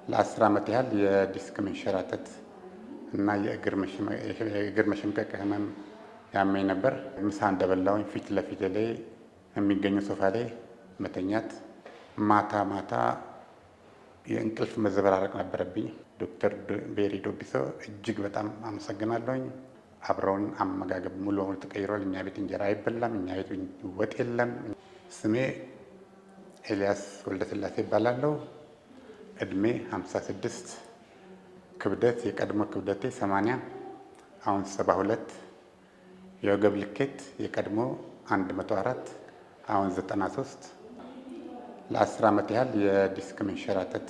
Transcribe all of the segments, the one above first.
ለ10 ዓመት ያህል የዲስክ መንሸራተት እና የእግር መሸምቀቅ ህመም ያመኝ ነበር። ምሳ እንደበላሁኝ ፊት ለፊት ላይ የሚገኘው ሶፋ ላይ መተኛት፣ ማታ ማታ የእንቅልፍ መዘበራረቅ ነበረብኝ። ዶክተር ቤሪ ዶቢሶ እጅግ በጣም አመሰግናለሁኝ። አብረውን አመጋገብ ሙሉ በሙሉ ተቀይሯል። እኛ ቤት እንጀራ አይበላም፣ እኛ ቤት ወጥ የለም። ስሜ ኤልያስ ወልደስላሴ ይባላለሁ። እድሜ 56፣ ክብደት የቀድሞ ክብደቴ 80፣ አሁን 72፣ የወገብ ልኬት የቀድሞ 104፣ አሁን 93። ለ10 ዓመት ያህል የዲስክ መንሸራተት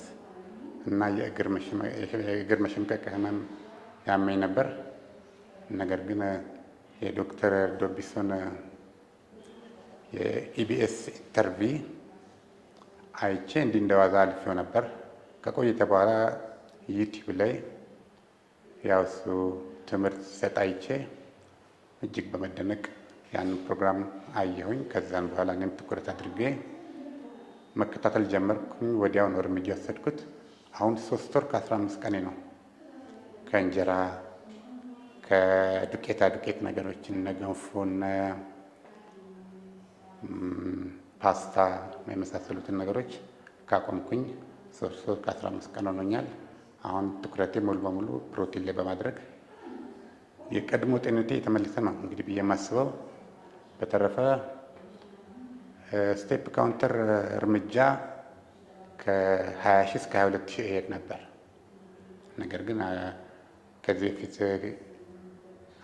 እና የእግር መሸምቀቅ ህመም ያመኝ ነበር። ነገር ግን የዶክተር ዶቢሶን የኢቢኤስ ኢንተርቪ አይቼ እንዲህ እንደዋዛ አልፌው ነበር። ከቆይተ በኋላ ዩቲዩብ ላይ ያው እሱ ትምህርት ሲሰጥ አይቼ እጅግ በመደነቅ ያንን ፕሮግራም አየሁኝ። ከዛን በኋላ እኔም ትኩረት አድርጌ መከታተል ጀመርኩኝ። ወዲያው ነው እርምጃ ወሰድኩት። አሁን 3 ወር ከ15 ቀኔ ነው። ከእንጀራ ከዱቄታ ዱቄት ነገሮችን እነ ገንፎ እነ ፓስታ የመሳሰሉትን ነገሮች ካቆምኩኝ 3 ወር ከ15 ቀን ሆኖኛል። አሁን ትኩረቴ ሙሉ በሙሉ ፕሮቲን ላይ በማድረግ የቀድሞ ጤንነቴ የተመለሰ ነው እንግዲህ ብዬ የማስበው። በተረፈ ስቴፕ ካውንተር እርምጃ ከ20 ሺህ እስከ 22 ሺህ እሄድ ነበር። ነገር ግን ከዚህ በፊት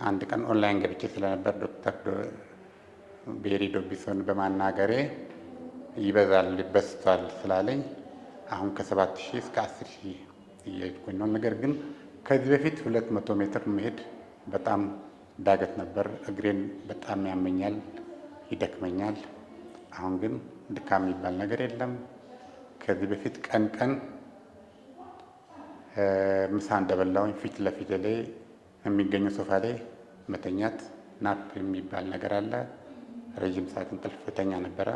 አንድ ቀን ኦንላይን ገብቼ ስለነበር ዶክተር ቤሪ ዶቢሶን በማናገሬ ይበዛል በስቷል ስላለኝ አሁን ከ7 ሺህ እስከ 10 ሺህ እየሄድኩኝ ነው። ነገር ግን ከዚህ በፊት 200 ሜትር መሄድ በጣም ዳገት ነበር። እግሬን በጣም ያመኛል፣ ይደክመኛል። አሁን ግን ድካም የሚባል ነገር የለም። ከዚህ በፊት ቀን ቀን ምሳ እንደበላሁኝ ፊት ለፊት ላይ የሚገኘው ሶፋ ላይ መተኛት፣ ናፕ የሚባል ነገር አለ። ረዥም ሰዓት እንቅልፍ ተኛ ነበረ።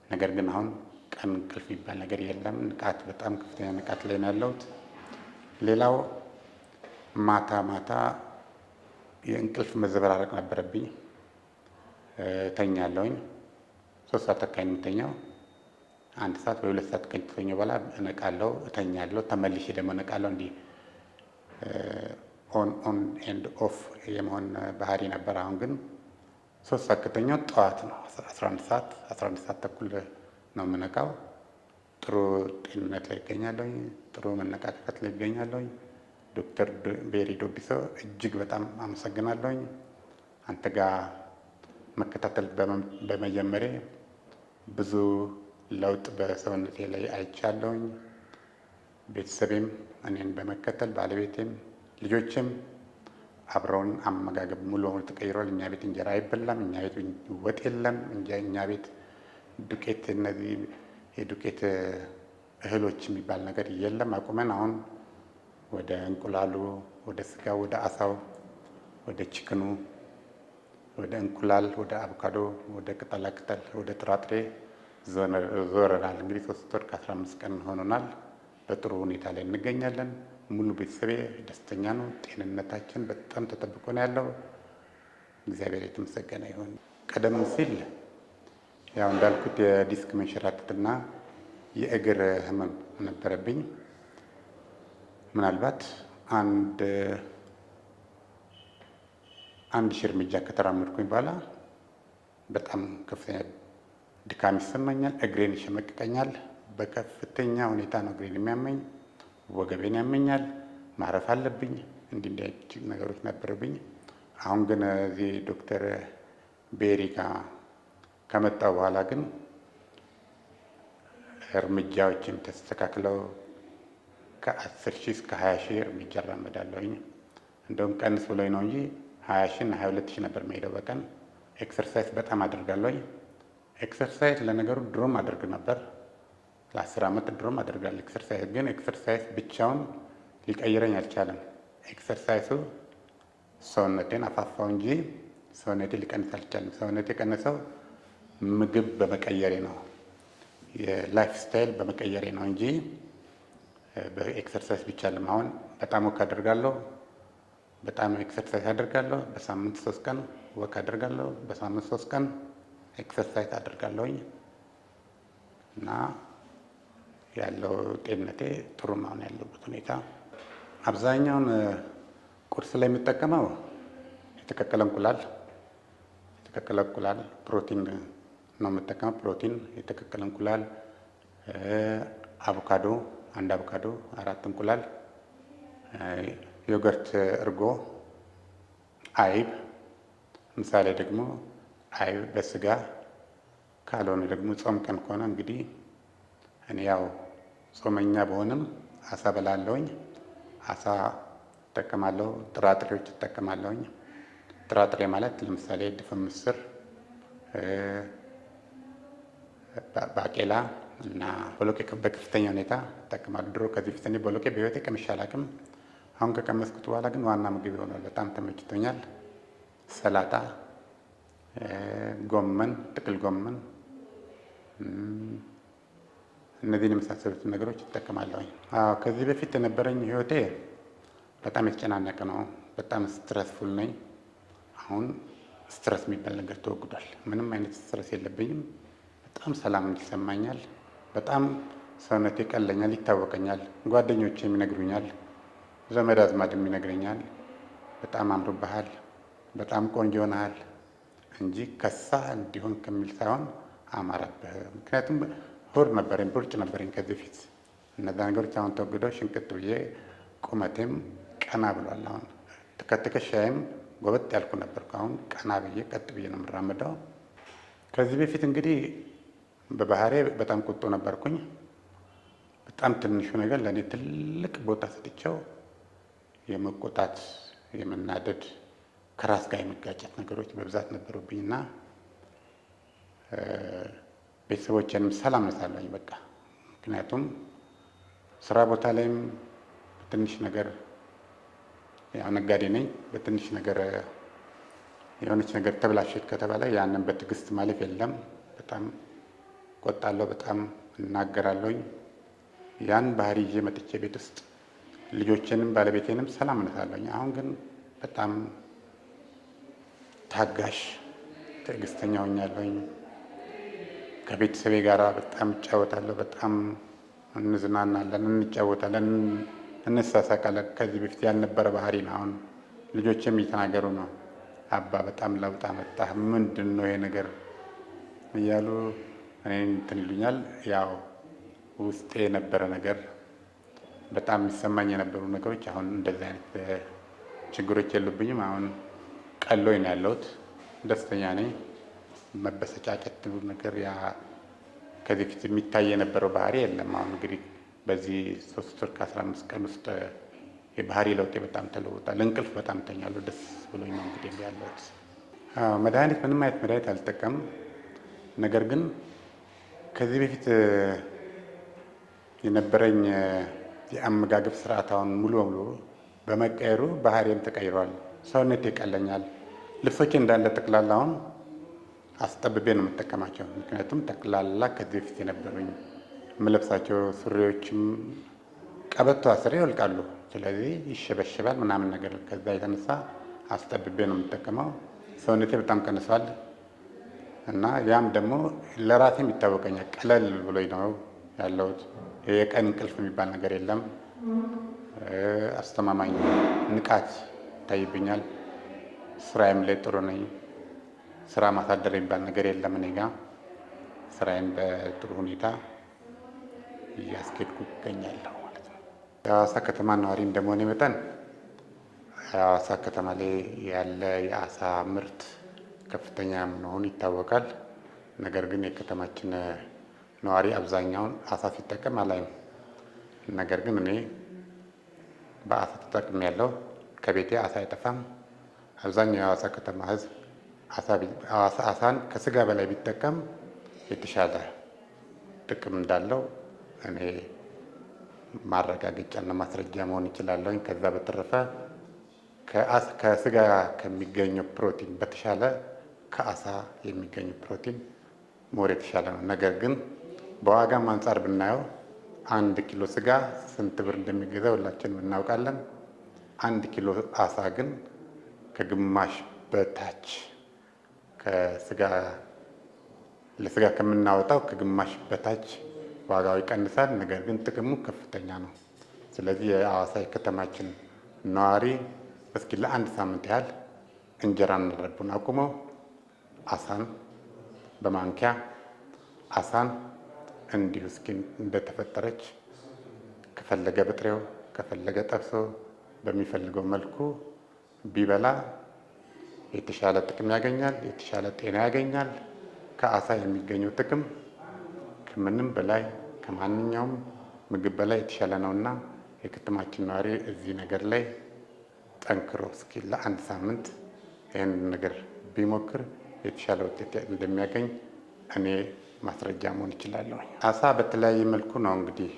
ነገር ግን አሁን ቀን እንቅልፍ የሚባል ነገር የለም። ንቃት፣ በጣም ከፍተኛ ንቃት ላይ ነው ያለሁት። ሌላው ማታ ማታ የእንቅልፍ መዘበራረቅ ነበረብኝ። ተኛለሁኝ 3 ሰዓት ተካኝ የምተኛው 1 ሰዓት ወይ 2 ሰዓት ከተኛሁ በኋላ እነቃለሁ፣ እተኛለሁ፣ ተመልሼ ደግሞ እነቃለሁ። እንዲህ ኦን ኤንድ ኦፍ የመሆን ባህሪ ነበር። አሁን ግን 3 ሰዓት ከተኛሁ ጠዋት ነው 11 ሰዓት ተኩል ነው የምነቃው። ጥሩ ጤንነት ላይ ይገኛለሁኝ፣ ጥሩ መነቃቃት ላይ ይገኛለሁኝ። ዶክተር ቤሪ ዶቢሶ እጅግ በጣም አመሰግናለሁኝ። አንተ ጋር መከታተል በመጀመሬ ብዙ ለውጥ በሰውነቴ ላይ አይቻለሁኝ። ቤተሰቤም እኔን በመከተል ባለቤቴም ልጆችም አብረውን አመጋገብ ሙሉ በሙሉ ተቀይሯል። እኛ ቤት እንጀራ አይበላም፣ እኛ ቤት ወጥ የለም። እኛ ቤት ዱቄት፣ እነዚህ የዱቄት እህሎች የሚባል ነገር የለም። አቁመን አሁን ወደ እንቁላሉ፣ ወደ ስጋ፣ ወደ አሳው፣ ወደ ቺክኑ፣ ወደ እንቁላል፣ ወደ አቮካዶ፣ ወደ ቅጠላቅጠል፣ ወደ ጥራጥሬ ዞረናል። እንግዲህ 3 ወር ከ15 ቀን ሆኖናል። በጥሩ ሁኔታ ላይ እንገኛለን። ሙሉ ቤተሰቤ ደስተኛ ነው። ጤንነታችን በጣም ተጠብቆ ነው ያለው። እግዚአብሔር የተመሰገነ ይሁን። ቀደም ሲል ያው እንዳልኩት የዲስክ መንሸራተትና የእግር ህመም ነበረብኝ። ምናልባት አንድ ሺህ እርምጃ ከተራመድኩኝ በኋላ በጣም ከፍተኛ ድካም ይሰማኛል። እግሬን ይሸመቅቀኛል። በከፍተኛ ሁኔታ ነው እግሬን የሚያመኝ። ወገቤን ያመኛል። ማረፍ አለብኝ። እንዲህ ነገሮች ነበረብኝ። አሁን ግን እዚህ ዶክተር ቤሪ ጋር ከመጣሁ በኋላ ግን እርምጃዎችም ተስተካክለው ከ10 ሺህ እስከ 20 ሺህ እርምጃ እራመዳለሁኝ። እንደውም ቀንስ ብሎኝ ነው እንጂ 20 ሺህ እና 22 ሺህ ነበር የምሄደው በቀን። ኤክሰርሳይዝ በጣም አደርጋለሁኝ። ኤክሰርሳይዝ ለነገሩ ድሮም አደርግ ነበር። ለ10 ዓመት ድሮም አደርጋለሁ ኤክሰርሳይዝ። ግን ኤክሰርሳይዝ ብቻውን ሊቀይረኝ አልቻለም። ኤክሰርሳይሱ ሰውነቴን አፋፋው እንጂ ሰውነቴ ሊቀንስ አልቻለም። ሰውነቴ የቀነሰው ምግብ በመቀየሬ ነው፣ የላይፍ ስታይል በመቀየሬ ነው እንጂ በኤክሰርሳይዝ ቢቻልም አሁን በጣም ወክ አደርጋለሁ፣ በጣም ኤክሰርሳይዝ አደርጋለሁ። በሳምንት 3 ቀን ወክ አደርጋለሁ፣ በሳምንት 3 ቀን ኤክሰርሳይዝ አደርጋለሁኝ እና ያለው ጤንነቴ ጥሩ ነው ያለበት ሁኔታ። አብዛኛውን ቁርስ ላይ የምጠቀመው የተቀቀለ እንቁላል ፕሮቲን ነው የምጠቀመው። ፕሮቲን፣ የተቀቀለ እንቁላል፣ አቮካዶ፣ 1 አቮካዶ፣ 4 እንቁላል፣ ዮገርት፣ እርጎ፣ አይብ። ምሳሌ ደግሞ አይብ በስጋ ካልሆነ ደግሞ ጾም ቀን ከሆነ እንግዲህ እኔ ያው ጾመኛ በሆንም አሳ በላለሁኝ። አሳ እጠቀማለሁ። ጥራጥሬዎች እጠቀማለሁኝ። ጥራጥሬ ማለት ለምሳሌ ድፍን ምስር፣ ባቄላ እና ቦሎቄ በከፍተኛ ሁኔታ እጠቀማለሁ። ድሮ ከዚህ ፊት እኔ ቦሎቄ በህይወቴ ቀምሼ አላውቅም። አሁን ከቀመስኩት በኋላ ግን ዋና ምግብ ይሆናል። በጣም ተመችቶኛል። ሰላጣ፣ ጎመን፣ ጥቅል ጎመን፣ እነዚህን የመሳሰሉትን ነገሮች እጠቀማለሁኝ። ከዚህ በፊት የነበረኝ ህይወቴ በጣም የተጨናነቀ ነው። በጣም ስትረስፉል ነኝ። አሁን ስትረስ የሚባል ነገር ተወግዷል። ምንም አይነት ስትረስ የለብኝም። በጣም ሰላም ይሰማኛል። በጣም ሰውነቴ ቀለኛል፣ ይታወቀኛል። ጓደኞቼም ይነግሩኛል፣ ዘመድ አዝማድም ይነግረኛል። በጣም አምሮብሃል፣ በጣም ቆንጆ ሆነሃል እንጂ ከሳ እንዲሆን ከሚል ሳይሆን አማረብህ። ምክንያቱም ሆድ ነበረኝ፣ ቦርጭ ነበረኝ ከዚህ በፊት። እነዛ ነገሮች አሁን ተወግደው ሽንቅጥ ብዬ ቁመቴም ቀና ብሏል። አሁን ትከሻዬም ጎበጥ ያልኩ ነበርኩ። አሁን ቀና ብዬ ቀጥ ብዬ ነው የምራመደው። ከዚህ በፊት እንግዲህ በባህሬ በጣም ቁጡ ነበርኩኝ። በጣም ትንሹ ነገር ለእኔ ትልቅ ቦታ ሰጥቼው የመቆጣት፣ የመናደድ፣ ከራስ ጋር የመጋጨት ነገሮች በብዛት ነበሩብኝና ቤተሰቦቼንም ሰላም ነሳለኝ በቃ። ምክንያቱም ስራ ቦታ ላይም በትንሽ ነገር ያው ነጋዴ ነኝ። በትንሽ ነገር የሆነች ነገር ተብላሸት ከተባለ ያንን በትዕግስት ማለፍ የለም። በጣም ቆጣለሁ፣ በጣም እናገራለሁኝ። ያን ባህሪ ይዤ መጥቼ ቤት ውስጥ ልጆቼንም ባለቤቴንም ሰላም ነሳለሁኝ። አሁን ግን በጣም ታጋሽ፣ ትዕግስተኛ ሆኛለሁኝ። ከቤተሰቤ ጋር በጣም እጫወታለሁ። በጣም እንዝናናለን፣ እንጫወታለን፣ እንሳሳቃለን። ከዚህ በፊት ያልነበረ ባህሪ ነው። አሁን ልጆችም እየተናገሩ ነው፣ አባ በጣም ለውጥ አመጣህ፣ ምንድን ነው ይሄ ነገር እያሉ እኔ እንትን ይሉኛል። ያው ውስጤ የነበረ ነገር በጣም የሚሰማኝ የነበሩ ነገሮች አሁን እንደዚህ አይነት ችግሮች የሉብኝም። አሁን ቀሎኝ ነው ያለሁት፣ ደስተኛ ነኝ። መበሰጫጨት ነገር ያ ከዚህ ፊት የሚታይ የነበረው ባህሪ የለም። አሁን እንግዲህ በዚህ 3 ወር ከ15 ቀን ውስጥ የባህሪ ለውጤ በጣም ተለውጧል። እንቅልፍ በጣም ተኛለሁ፣ ደስ ብሎኝ ነው እንግዲህ ያለሁት። መድኃኒት ምንም አይነት መድኃኒት አልጠቀምም። ነገር ግን ከዚህ በፊት የነበረኝ የአመጋገብ ስርዓት አሁን ሙሉ በሙሉ በመቀየሩ ባህሪም ተቀይሯል። ሰውነቴ ይቀለኛል። ልብሶቼ እንዳለ ጠቅላላ አሁን አስጠብቤ ነው የምጠቀማቸው። ምክንያቱም ጠቅላላ ከዚህ በፊት የነበሩኝ የምለብሳቸው ሱሪዎችም ቀበቶ አስሬ ይወልቃሉ። ስለዚህ ይሸበሸባል ምናምን ነገር። ከዛ የተነሳ አስጠብቤ ነው የምጠቀመው። ሰውነቴ በጣም ቀንሷል እና ያም ደግሞ ለራሴም ይታወቀኛል። ቀለል ብሎኝ ነው ያለሁት። የቀን እንቅልፍ የሚባል ነገር የለም። አስተማማኝ ንቃት ይታይብኛል። ስራዬም ላይ ጥሩ ነኝ። ስራ ማሳደር የሚባል ነገር የለም እኔ ጋ። ስራዬን በጥሩ ሁኔታ እያስኬድኩ ይገኛለሁ ማለት ነው። የሐዋሳ ከተማ ነዋሪ እንደመሆኔ መጠን የሐዋሳ ከተማ ላይ ያለ የአሳ ምርት ከፍተኛ መሆኑ ይታወቃል። ነገር ግን የከተማችን ነዋሪ አብዛኛውን አሳ ሲጠቀም አላይም። ነገር ግን እኔ በአሳ ተጠቅሜያለሁ። ከቤቴ አሳ አይጠፋም። አብዛኛው የሐዋሳ ከተማ ሕዝብ አሳን ከስጋ በላይ ቢጠቀም የተሻለ ጥቅም እንዳለው እኔ ማረጋገጫና ማስረጃ መሆን ይችላለሁ። ከዛ በተረፈ ከስጋ ከሚገኘው ፕሮቲን በተሻለ ከአሳ የሚገኘው ፕሮቲን ሞር የተሻለ ነው። ነገር ግን በዋጋም አንጻር ብናየው 1 ኪሎ ስጋ ስንት ብር እንደሚገዛ ሁላችንም እናውቃለን። 1 ኪሎ አሳ ግን ከግማሽ በታች ለስጋ ከምናወጣው ከግማሽ በታች ዋጋው ይቀንሳል። ነገር ግን ጥቅሙ ከፍተኛ ነው። ስለዚህ የሐዋሳ ከተማችን ነዋሪ እስኪ ለ1 ሳምንት ያህል እንጀራን ረቡን አቁሞ አሳን በማንኪያ አሳን እንዲሁ እስኪ እንደተፈጠረች ከፈለገ በጥሬው ከፈለገ ጠብሶ በሚፈልገው መልኩ ቢበላ የተሻለ ጥቅም ያገኛል፣ የተሻለ ጤና ያገኛል። ከአሳ የሚገኘው ጥቅም ከምንም በላይ ከማንኛውም ምግብ በላይ የተሻለ ነውና የከተማችን ነዋሪ እዚህ ነገር ላይ ጠንክሮ እስኪ ለ1 ሳምንት ይህን ነገር ቢሞክር የተሻለ ውጤት እንደሚያገኝ እኔ ማስረጃ መሆን ይችላለሁ። አሳ በተለያየ መልኩ ነው እንግዲህ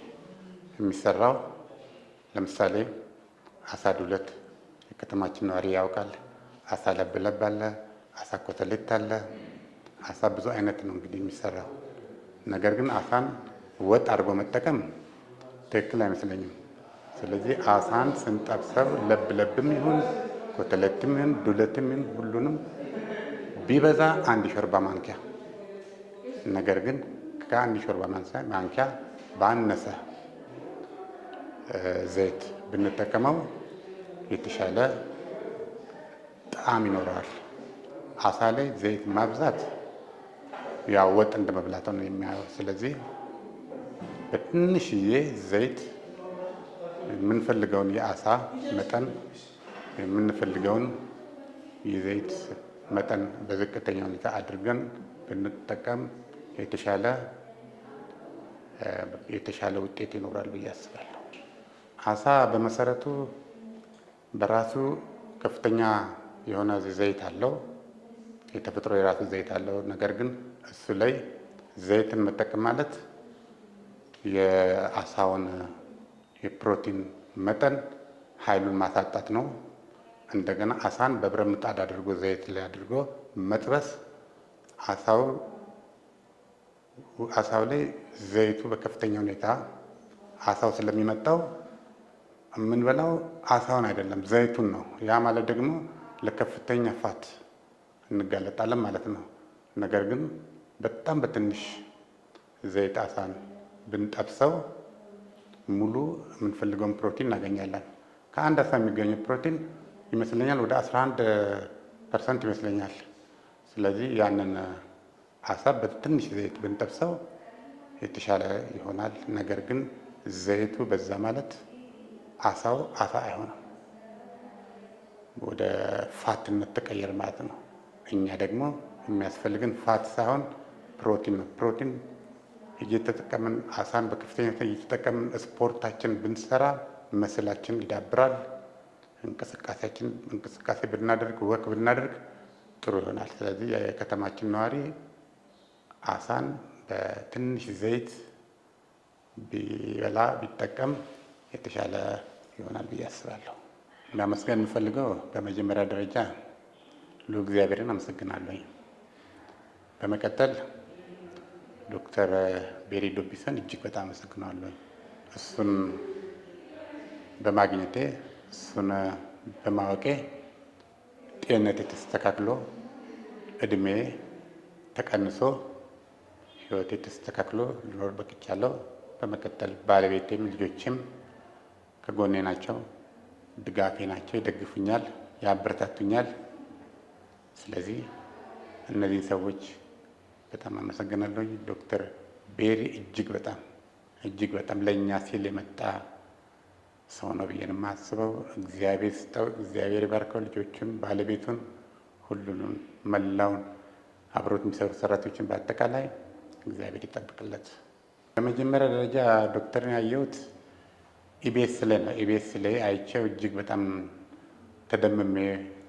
የሚሰራው። ለምሳሌ አሳ ዱለት የከተማችን ነዋሪ ያውቃል። አሳ ለብለብ አለ፣ አሳ ኮተሌት አለ። አሳ ብዙ አይነት ነው እንግዲህ የሚሰራው። ነገር ግን አሳን ወጥ አድርጎ መጠቀም ትክክል አይመስለኝም። ስለዚህ አሳን ስንጠብሰው ለብለብም ይሁን ኮተሌትም ይሁን ዱለትም ይሁን ሁሉንም ቢበዛ 1 ሾርባ ማንኪያ፣ ነገር ግን ከ1 ሾርባ ማንኪያ ባነሰ ዘይት ብንጠቀመው የተሻለ ጣዕም ይኖረዋል። አሳ ላይ ዘይት ማብዛት ያው ወጥ እንደመብላት ነው የሚያየው። ስለዚህ በትንሽዬ ዘይት የምንፈልገውን የአሳ መጠን የምንፈልገውን የዘይት መጠን በዝቅተኛ ሁኔታ አድርገን ብንጠቀም የተሻለ ውጤት ይኖራል ብዬ አስባለሁ። አሳ በመሰረቱ በራሱ ከፍተኛ የሆነ ዘይት አለው፣ የተፈጥሮ የራሱ ዘይት አለው። ነገር ግን እሱ ላይ ዘይትን መጠቀም ማለት የአሳውን የፕሮቲን መጠን ኃይሉን ማሳጣት ነው። እንደገና አሳን በብረት ምጣድ አድርጎ ዘይት ላይ አድርጎ መጥበስ አሳው ላይ ዘይቱ በከፍተኛ ሁኔታ አሳው ስለሚመጣው የምንበላው አሳውን አይደለም ዘይቱን ነው። ያ ማለት ደግሞ ለከፍተኛ ፋት እንጋለጣለን ማለት ነው። ነገር ግን በጣም በትንሽ ዘይት አሳን ብንጠብሰው ሙሉ የምንፈልገውን ፕሮቲን እናገኛለን። ከአንድ አሳ የሚገኘው ፕሮቲን ይመስለኛል ወደ 11% ይመስለኛል። ስለዚህ ያንን አሳ በትንሽ ዘይት ብንጠብሰው የተሻለ ይሆናል። ነገር ግን ዘይቱ በዛ ማለት አሳው አሳ አይሆንም፣ ወደ ፋትነት ተቀየረ ማለት ነው። እኛ ደግሞ የሚያስፈልግን ፋት ሳይሆን ፕሮቲን ነው። ፕሮቲን እየተጠቀምን አሳን በከፍተኛ እየተጠቀምን ስፖርታችን ብንሰራ መስላችን ይዳብራል። እንቅስቃሴ ብናደርግ ወክ ብናደርግ ጥሩ ይሆናል። ስለዚህ የከተማችን ነዋሪ አሳን በትንሽ ዘይት ቢበላ ቢጠቀም የተሻለ ይሆናል ብዬ አስባለሁ። ማመስገን የምፈልገው በመጀመሪያ ደረጃ እግዚአብሔርን አመሰግናለሁ። በመቀጠል ዶክተር ቤሪ ዶቢሶን እጅግ በጣም አመሰግናለሁ። እሱን በማግኘቴ እሱን በማወቄ ጤንነቴ ተስተካክሎ እድሜ ተቀንሶ ህይወቴ ተስተካክሎ ልኖር በቅቻለሁ። በመቀጠል ባለቤቴም ልጆችም ከጎኔ ናቸው፣ ድጋፌ ናቸው፣ ይደግፉኛል፣ ያበረታቱኛል። ስለዚህ እነዚህን ሰዎች በጣም አመሰግናለሁ። ዶክተር ቤሪ እጅግ በጣም ለእኛ ሲል የመጣ ሰው ነው ብዬ ነው የማስበው። እግዚአብሔር ስጠው፣ እግዚአብሔር ይባርከው፣ ልጆቹን፣ ባለቤቱን፣ ሁሉንም መላውን አብሮት የሚሰሩ ሰራተኞችን በአጠቃላይ እግዚአብሔር ይጠብቅለት። በመጀመሪያ ደረጃ ዶክተርን ያየሁት ኢቢኤስ ላይ ነው። ኢቢኤስ ላይ አይቼው እጅግ በጣም ተደምሜ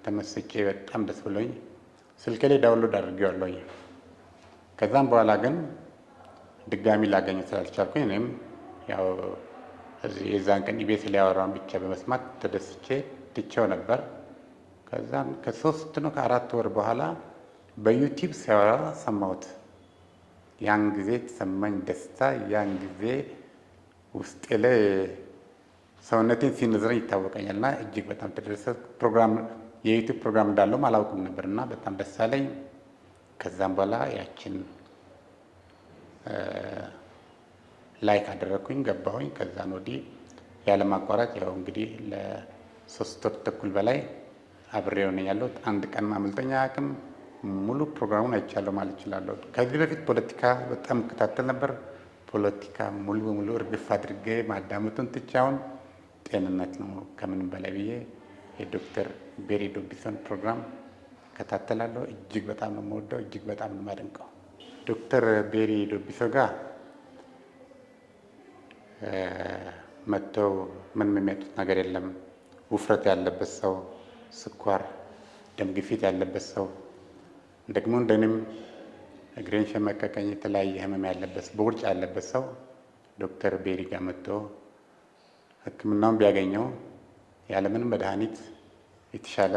ተመስጬ በጣም ደስ ብሎኝ ስልኬ ላይ ዳውንሎድ አድርጌዋለሁኝ። ከዛም በኋላ ግን ድጋሚ ላገኘ ስላልቻልኩኝ እኔም ያው የዛን ቀን ኢቢኤስ ላይ ያወራውን ብቻ በመስማት ተደስቼ ትቼው ነበር። ከዛም ከ3 ነው ከ4 ወር በኋላ በዩቲዩብ ሲያወራ ሰማሁት። ያን ጊዜ የተሰማኝ ደስታ፣ ያን ጊዜ ውስጤ ላይ ሰውነቴን ሲነዝረኝ ይታወቀኛል እና እጅግ በጣም ተደሰትኩ። ፕሮግራም የዩቲዩብ ፕሮግራም እንዳለውም አላውቅም ነበር እና በጣም ደስ አለኝ። ከዛም በኋላ ያችን ላይክ አደረግኩኝ፣ ገባሁኝ። ከዛን ወዲህ ያለማቋረጥ ያው እንግዲህ ለ3 ወር ተኩል በላይ አብሬው ነኝ ያለሁት። አንድ ቀን ማመልጠኛ አቅም ሙሉ ፕሮግራሙን አይቻለሁ ማለት እችላለሁ። ከዚህ በፊት ፖለቲካ በጣም እከታተል ነበር። ፖለቲካ ሙሉ በሙሉ እርግፍ አድርጌ ማዳመጡን ትቼ አሁን ጤንነት ነው ከምንም በላይ ብዬ የዶክተር ቤሪ ዶቢሶን ፕሮግራም እከታተላለሁ። እጅግ በጣም ነው የምወደው፣ እጅግ በጣም ነው የማደንቀው። ዶክተር ቤሪ ዶቢሶ ጋር መጥተው ምንም የሚያጡት ነገር የለም። ውፍረት ያለበት ሰው፣ ስኳር፣ ደም ግፊት ያለበት ሰው ደግሞ እንደኔም እግሬን ሸመቀቀኝ የተለያየ ህመም ያለበት በውርጭ ያለበት ሰው ዶክተር ቤሪ ጋር መጥቶ ሕክምናውን ቢያገኘው ያለምንም መድኃኒት የተሻለ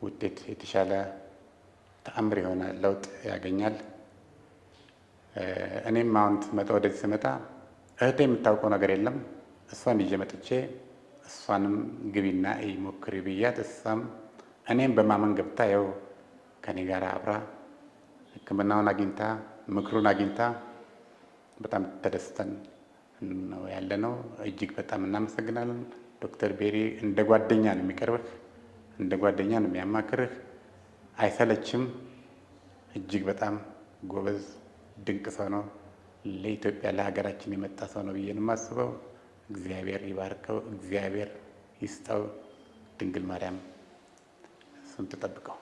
ውጤት የተሻለ ተአምር የሆነ ለውጥ ያገኛል። እኔም አሁን ስመጣ ወደዚህ ስመጣ እህቴ የምታውቀው ነገር የለም። እሷን ይዤ መጥቼ እሷንም ግቢና ሞክሪ ብያት እሷም እኔም በማመን ገብታ ያው ከኔ ጋር አብራ ሕክምናውን አግኝታ ምክሩን አግኝታ በጣም ተደስተን ነው ያለ ነው። እጅግ በጣም እናመሰግናለን። ዶክተር ቤሪ እንደ ጓደኛ ነው የሚቀርብህ፣ እንደ ጓደኛ ነው የሚያማክርህ። አይሰለችም። እጅግ በጣም ጎበዝ ድንቅ ሰው ነው። ለኢትዮጵያ ለሀገራችን የመጣ ሰው ነው ብዬ ነው የማስበው። እግዚአብሔር ይባርከው፣ እግዚአብሔር ይስጠው። ድንግል ማርያም እሱን ትጠብቀው።